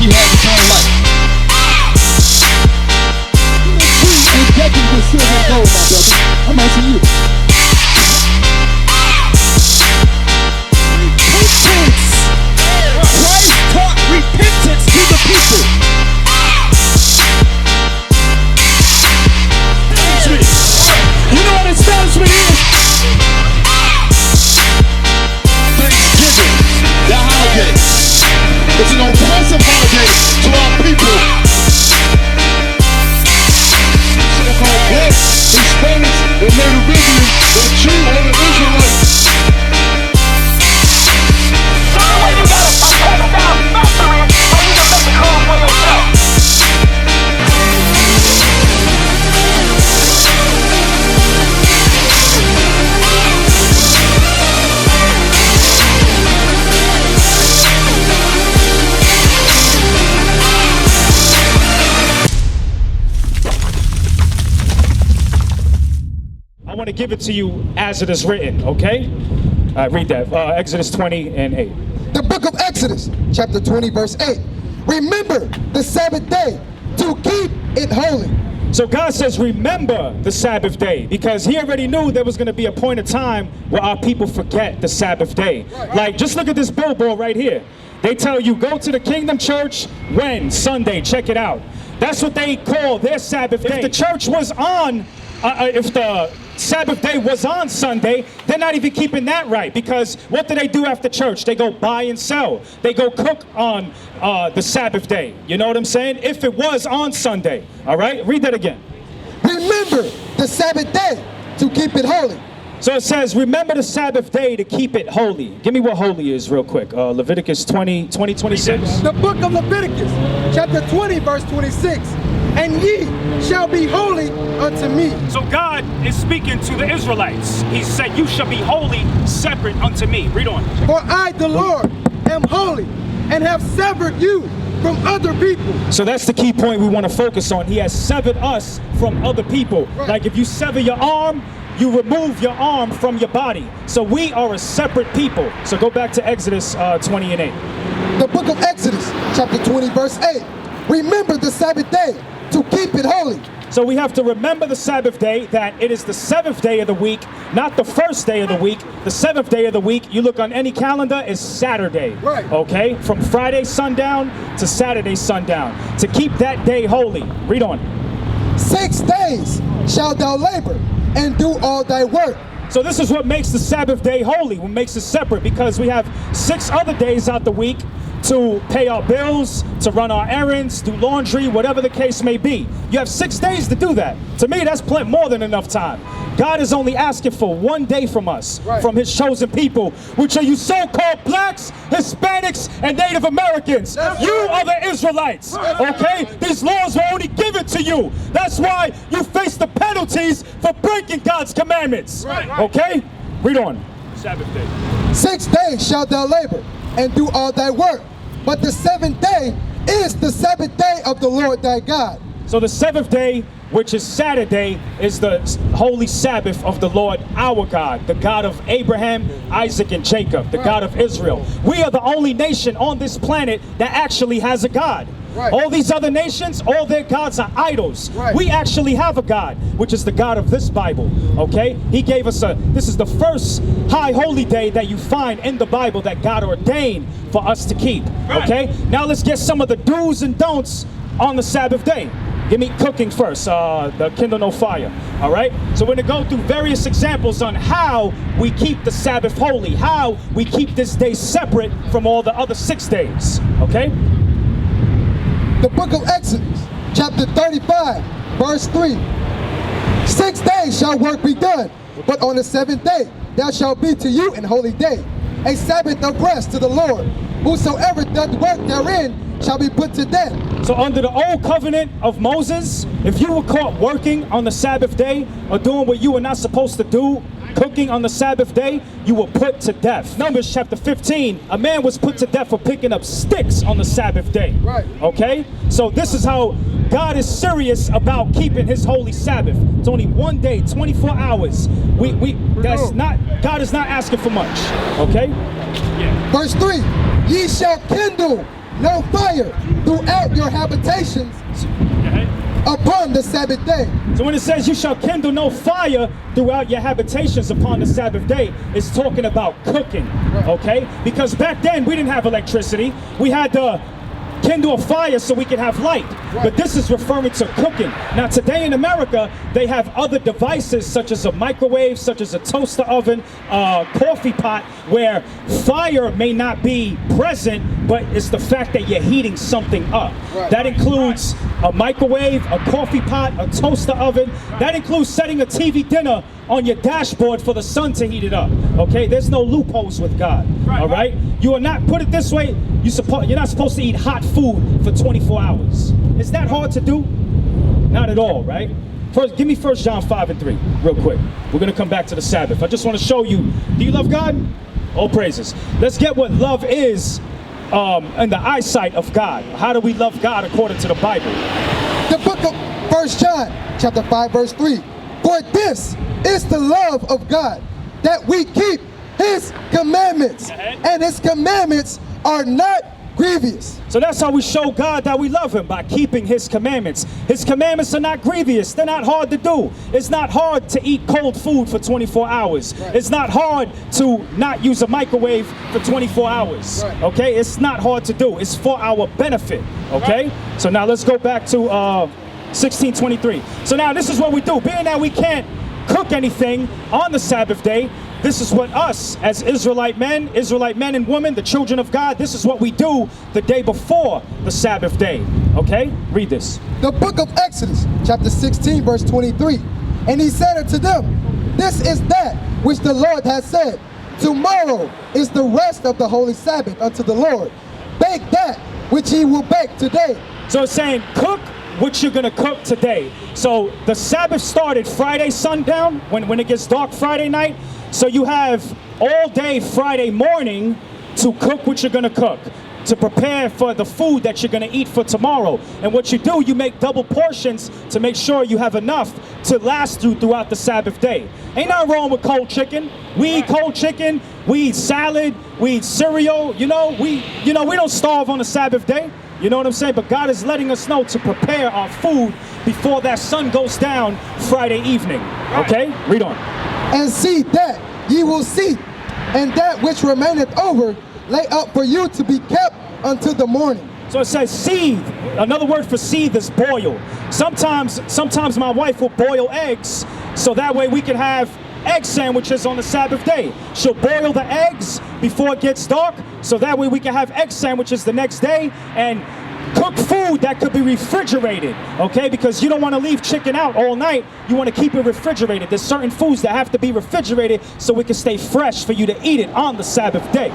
he has eternal life. And judging with silver and gold, my brother. I'm asking you. Repentance. Christ taught repentance to the people. You know what establishment is? Thanksgiving, the holiday. It's an oppressive holiday to our people. So-called blacks, Hispanics, and Native Indians, the Jew and the Israelites. So when you got a pass-down factory, so you can make the call for yourself. I want to give it to you as it is written, okay? Read that, Exodus 20 and 8. The book of Exodus, chapter 20, verse 8. Remember the Sabbath day to keep it holy. So God says, remember the Sabbath day, because he already knew there was going to be a point of time where our people forget the Sabbath day. Right. Like, just look at this billboard right here. They tell you, go to the Kingdom Church when? Sunday, check it out. That's what they call their Sabbath day. If the church was on, if the Sabbath day was on Sunday, they're not even keeping that right, because what do they do after church? They go buy and sell. They go cook on the Sabbath day. You know what I'm saying? If it was on Sunday. All right, read that again. Remember the Sabbath day to keep it holy. So it says, remember the Sabbath day to keep it holy. Give me what holy is real quick. Leviticus 26. The book of Leviticus, chapter 20, verse 26. And ye shall be holy unto me. So God is speaking to the Israelites. He said, you shall be holy, separate unto me. Read on. For I, the Lord, am holy, and have severed you from other people. So that's the key point we want to focus on. He has severed us from other people. Right. Like if you sever your arm, you remove your arm from your body. So we are a separate people. So go back to Exodus 20 and 8. The book of Exodus, chapter 20, verse 8. Remember the Sabbath day to keep it holy. So we have to remember the Sabbath day, that it is the seventh day of the week, not the first day of the week. The seventh day of the week, you look on any calendar, is Saturday. Right. Okay? From Friday sundown to Saturday sundown. To keep that day holy. Read on. 6 days shalt thou labor and do all thy work. So this is what makes the Sabbath day holy, what makes it separate, because we have 6 other days out the week to pay our bills, to run our errands, do laundry, whatever the case may be. You have 6 days to do that. To me, that's more than enough time. God is only asking for 1 day from us, from his chosen people, which are you so-called blacks, Hispanics, and Native Americans. You are the Israelites, okay? These laws were only given to you. That's why you face the penalties for breaking God's commandments, okay? Read on. Sabbath day. 6 days shalt thou labor and do all thy work. But the 7th day is the Sabbath day of the Lord thy God. So the 7th day, which is Saturday, is the holy Sabbath of the Lord our God, the God of Abraham, Isaac, and Jacob, the God of Israel. We are the only nation on this planet that actually has a God. All these other nations, all their gods are idols. We actually have a God, which is the God of this Bible, okay? He gave us this is the first high holy day that you find in the Bible that God ordained for us to keep, okay? Now let's get some of the do's and don'ts on the Sabbath day. Give me cooking first, the kindle no fire, all right? So we're gonna go through various examples on how we keep the Sabbath holy, how we keep this day separate from all the other 6 days, okay? The book of Exodus, chapter 35, verse 3. 6 days shall work be done, but on the 7th day there shall be to you an holy day, a Sabbath of rest to the Lord. Whosoever doth work therein shall be put to death. So under the old covenant of Moses, if you were caught working on the Sabbath day or doing what you were not supposed to do, cooking on the Sabbath day, you were put to death. Numbers chapter 15, a man was put to death for picking up sticks on the Sabbath day. Okay? So this is how God is serious about keeping his holy Sabbath. It's only 1 day, 24 hours. God is not asking for much. Okay? Verse 3, ye shall kindle no fire throughout your habitations upon the Sabbath day. So when it says you shall kindle no fire throughout your habitations upon the Sabbath day, it's talking about cooking, okay? Because back then we didn't have electricity. We had to kindle a fire so we could have light. But this is referring to cooking. Now today in America, they have other devices such as a microwave, such as a toaster oven, a coffee pot, where fire may not be present, but it's the fact that you're heating something up. That includes a microwave, a coffee pot, a toaster oven. That includes setting a TV dinner on your dashboard for the sun to heat it up. Okay, there's no loopholes with God. All right, you are not, put it this way, you're not supposed to eat hot food for 24 hours. Is that hard to do? Not at all, right? First, give me 1 John 5:3 real quick. We're gonna come back to the Sabbath. I just want to show you, do you love God? All praises. Let's get what love is in the eyesight of God. How do we love God according to the Bible? The book of 1 John, chapter 5, verse 3. For this is the love of God, that we keep his commandments, and his commandments are not grievous. So that's how we show God that we love him, by keeping his commandments. His commandments are not grievous. They're not hard to do. It's not hard to eat cold food for 24 hours. It's not hard to not use a microwave for 24 hours. Okay? It's not hard to do. It's for our benefit. Okay? So now let's go back to 16:23. So now this is what we do. Being that we can't cook anything on the Sabbath day, this is what us as Israelite men and women, the children of God, this is what we do the day before the Sabbath day. Okay? Read this. The book of Exodus, chapter 16, verse 23. And he said unto them, this is that which the Lord has said. Tomorrow is the rest of the holy Sabbath unto the Lord. Bake that which he will bake today. So it's saying, cook what you're gonna cook today. So the Sabbath started Friday sundown, when it gets dark Friday night. So you have all day Friday morning to cook what you're gonna cook, to prepare for the food that you're gonna eat for tomorrow. And what you do, you make double portions to make sure you have enough to last you throughout the Sabbath day. Ain't nothing wrong with cold chicken. We eat cold chicken, we eat salad, we eat cereal. We don't starve on the Sabbath day. You know what I'm saying? But God is letting us know to prepare our food before that sun goes down Friday evening. Okay? Read on. And see that ye will seethe, and that which remaineth over lay up for you to be kept until the morning. So it says seethe. Another word for seethe is boil. Sometimes my wife will boil eggs so that way we can have egg sandwiches on the Sabbath day. She'll boil the eggs before it gets dark so that way we can have egg sandwiches the next day and cook food that could be refrigerated, okay? Because you don't want to leave chicken out all night. You want to keep it refrigerated. There's certain foods that have to be refrigerated so it can stay fresh for you to eat it on the Sabbath day,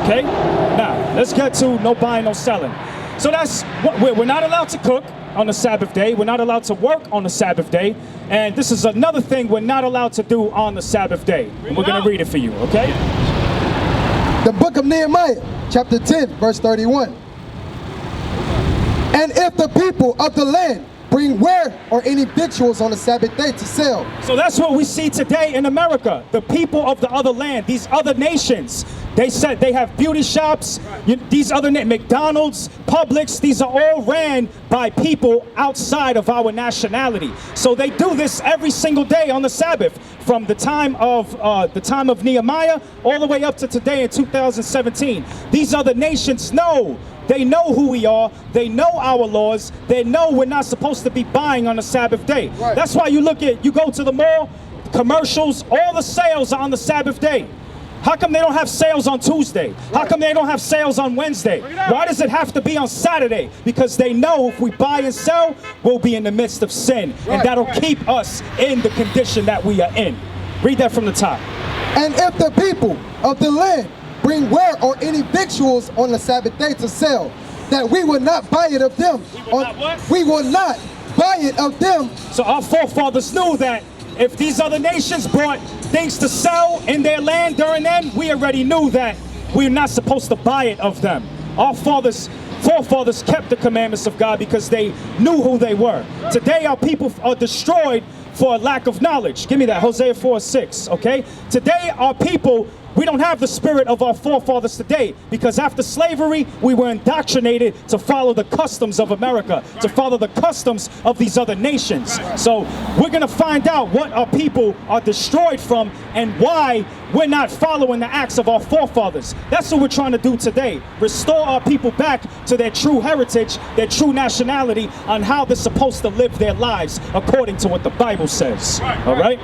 okay? Now, let's get to no buying, no selling. So that's what we're not allowed to cook on the Sabbath day. We're not allowed to work on the Sabbath day. And this is another thing we're not allowed to do on the Sabbath day. And we're going to read it for you, okay? The book of Nehemiah, chapter 10, verse 31. And if the people of the land bring ware or any victuals on the Sabbath day to sell. So that's what we see today in America. The people of the other land, these other nations, they said they have beauty shops, these other McDonald's, Publix, these are all ran by people outside of our nationality. So they do this every single day on the Sabbath, from the time of Nehemiah all the way up to today in 2017. These other nations know. They know who we are. They know our laws. They know we're not supposed to be buying on the Sabbath day. Right. That's why you go to the mall, commercials, all the sales are on the Sabbath day. How come they don't have sales on Tuesday? Right. How come they don't have sales on Wednesday? Why does it have to be on Saturday? Because they know if we buy and sell, we'll be in the midst of sin. Right. And that'll keep us in the condition that we are in. Read that from the top. And if the people of the land bring ware or any victuals on the Sabbath day to sell, that we will not buy it of them. We will not buy it of them. So our forefathers knew that if these other nations brought things to sell in their land during then, we already knew that we're not supposed to buy it of them. Our forefathers kept the commandments of God because they knew who they were. Today our people are destroyed for a lack of knowledge. Give me that, Hosea 4:6, okay? Today our people We don't have the spirit of our forefathers today, because after slavery, we were indoctrinated to follow the customs of America, to follow the customs of these other nations. So we're going to find out what our people are destroyed from and why we're not following the acts of our forefathers. That's what we're trying to do today. Restore our people back to their true heritage, their true nationality, on how they're supposed to live their lives according to what the Bible says. All right?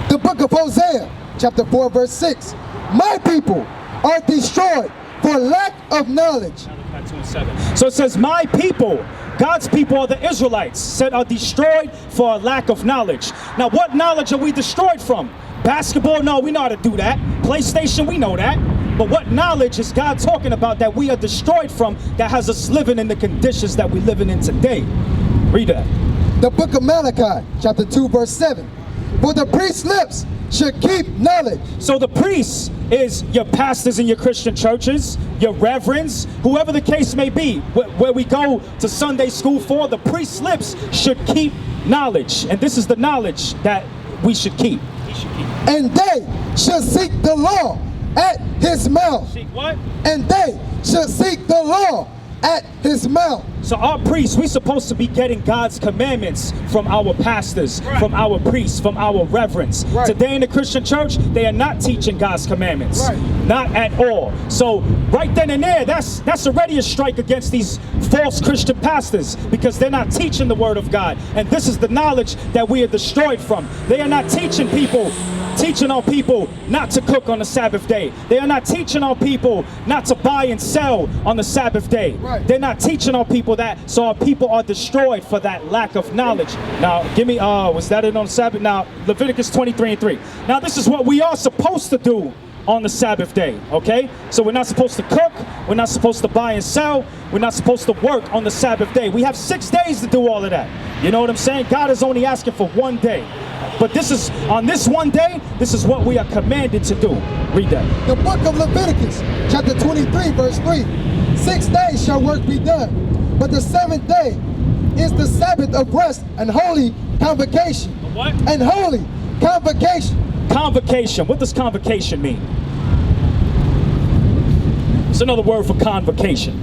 The book of Hosea, chapter 4, verse 6. My people are destroyed for lack of knowledge. So it says, my people, God's people are the Israelites, said are destroyed for a lack of knowledge. Now, what knowledge are we destroyed from? Basketball? No, we know how to do that. PlayStation? We know that. But what knowledge is God talking about that we are destroyed from, that has us living in the conditions that we're living in today? Read that. The book of Malachi, chapter 2, verse 7. For the priest's lips should keep knowledge. So the priests is your pastors in your Christian churches, your reverends, whoever the case may be, where we go to Sunday school for, the priest's lips should keep knowledge. And this is the knowledge that we should keep. And they should seek the law at his mouth. Seek what? And they should seek the law at his mouth. So our priests, we're supposed to be getting God's commandments from our pastors, from our priests, from our reverends. Today in the Christian church, they are not teaching God's commandments. Not at all. So right then and there, that's already a strike against these false Christian pastors, because they're not teaching the word of God. And this is the knowledge that we are destroyed from. They are not teaching our people not to cook on the Sabbath day. They are not teaching our people not to buy and sell on the Sabbath day. They're not teaching our people that, so our people are destroyed for that lack of knowledge. Now, give me, was that it on Sabbath? Now, Leviticus 23:3. Now, this is what we are supposed to do on the Sabbath day, okay? So we're not supposed to cook, we're not supposed to buy and sell, we're not supposed to work on the Sabbath day. We have 6 days to do all of that. You know what I'm saying? God is only asking for one day. But this is, on this one day, this is what we are commanded to do. Read that. The book of Leviticus, chapter 23, verse 3. 6 days shall work be done, but the seventh day is the Sabbath of rest and holy convocation. What? And holy convocation. Convocation. What does convocation mean? It's another word for convocation.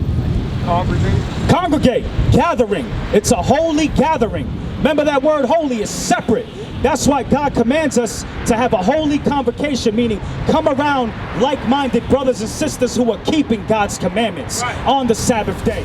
Congregate. Congregate. Gathering. It's a holy gathering. Remember, that word holy is separate. That's why God commands us to have a holy convocation, meaning come around like-minded brothers and sisters who are keeping God's commandments on the Sabbath day.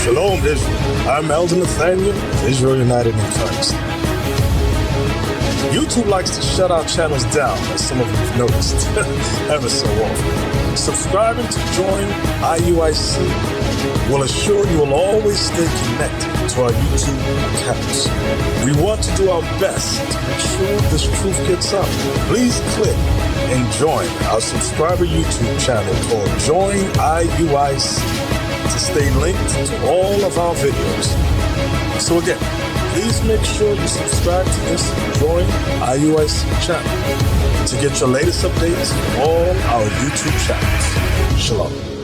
Shalom, Israel. I'm Elder Nathaniel of Israel United in Christ. YouTube likes to shut our channels down, as some of you have noticed, ever so often. Subscribing to join IUIC will assure you will always stay connected to our YouTube accounts. We want to do our best to make sure this truth gets out. Please click and join our subscriber YouTube channel called Join IUIC to stay linked to all of our videos. So again, please make sure you subscribe to this Join IUIC channel to get your latest updates from all our YouTube channels. Shalom.